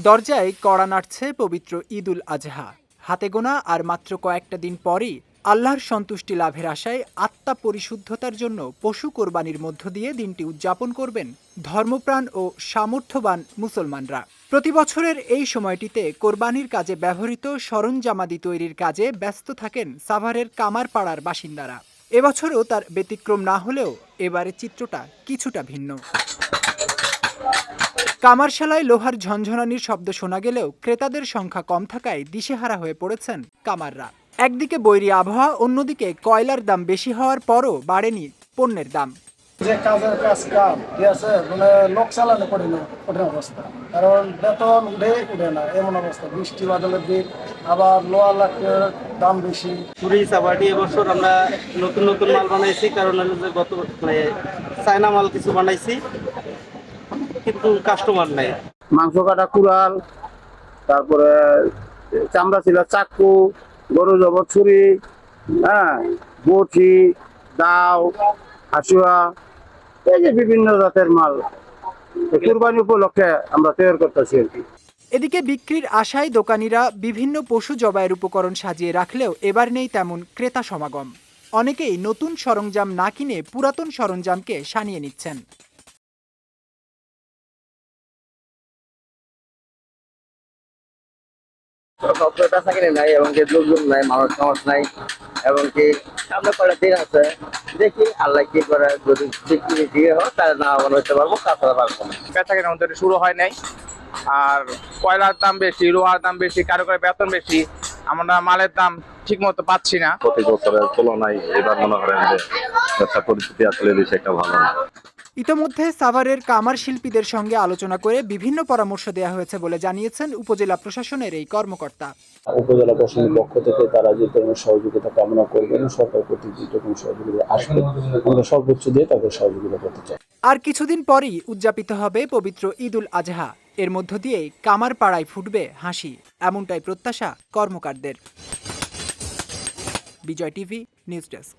দরজায় কড়া নাড়ছে পবিত্র ঈদুল আজহা। হাতে গোনা আর মাত্র কয়েকটা দিন পরই আল্লাহর সন্তুষ্টি লাভের আশায় আত্মা পরিশুদ্ধতার জন্য পশু কোরবানির মধ্য দিয়ে দিনটি উদযাপন করবেন ধর্মপ্রাণ ও সামর্থ্যবান মুসলমানরা। প্রতি বছরের এই সময়টিতে কোরবানির কাজে ব্যবহৃত সরঞ্জামাদি তৈরির কাজে ব্যস্ত থাকেন সাভারের কামারপাড়ার বাসিন্দারা। এবছরও তার ব্যতিক্রম না হলেও এবারে চিত্রটা কিছুটা ভিন্ন। কামারশালায় লোহার ঝনঝনানির শব্দ শোনা গেলেও ক্রেতাদের সংখ্যা কম থাকায় দিশেহারা হয়ে পড়েছেন কামাররা। একদিকে বৈরী আবহাওয়া, অন্যদিকে কয়লার দাম বেশি হওয়ার পরও বাড়েনি পণ্যের দাম। যে কাজের কাজ কাম ঠিক আছে, মানে লোক চালানো করি না কঠিন অবস্থা, কারণ বেতন উঠে না এমন অবস্থা। বৃষ্টি বাদলের দিক, আবার লোহা লাখের দাম বেশি। পুরি সাবাটি এবছর আমরা নতুন নতুন মাল বানাইছি, কারণ হলো যে গত মানে চায়না মাল কিছু বানাইছি কিন্তু কাস্টমার নাই। মাংস কাটা কুড়াল, তারপরে চামড়া ছিল চাকু, গরু জবর ছুরি, বটি, দাও, হাসুয়া, এই যে বিভিন্ন জাতের মাল কুরবানি উপলক্ষে আমরা তৈরি করতেছি আর কি। এদিকে বিক্রির আশায় দোকানিরা বিভিন্ন পশু জবাইয়ের উপকরণ সাজিয়ে রাখলেও এবার নেই তেমন ক্রেতা সমাগম। অনেকেই নতুন সরঞ্জাম না কিনে পুরাতন সরঞ্জামকে সানিয়ে নিচ্ছেন। নাই এবং লোকজন নাই, মানুষ নাই, এবং কি সামনে কয়টা দিন আছে, দেখি আল্লাহ কি করে, যদি বিক্রি দিয়ে হয় তাহলে না হতে পারবো, তাছাড়া পারবো না। বেচা কেনা আমাদের শুরু হয় নাই, আর কয়লার দাম বেশি, লোহার দাম বেশি, কারো কারো বেতন বেশি, আমরা মালের দাম ঠিক মতো পাচ্ছি না। প্রতি বছরের তুলনায় এবার মনে করেন যে ব্যবসা পরিস্থিতি আসলে বেশি একটা ভালো না। ইতোমধ্যে সাভারের কামার শিল্পীদের সঙ্গে আলোচনা করে বিভিন্ন পরামর্শ দেওয়া হয়েছে বলে জানিয়েছেন উপজেলা প্রশাসনের এই কর্মকর্তা। উপজেলা প্রশাসনের পক্ষ থেকে তারা যে ধরনের সহযোগিতা কামনা করবেন, সরকার কর্তৃক যে রকম সহযোগিতা আসবে, আমরা সর্বোচ্চ দিয়ে তাদের সহযোগিতা করতে চাই। আর কিছুদিন পরই উদযাপিত হবে পবিত্র ঈদুল আজহা। এর মধ্য দিয়েই কামারপাড়ায় ফুটবে হাসি, এমনটাই প্রত্যাশা কর্মকারদের। বিজয় টিভি নিউজ ডেস্ক।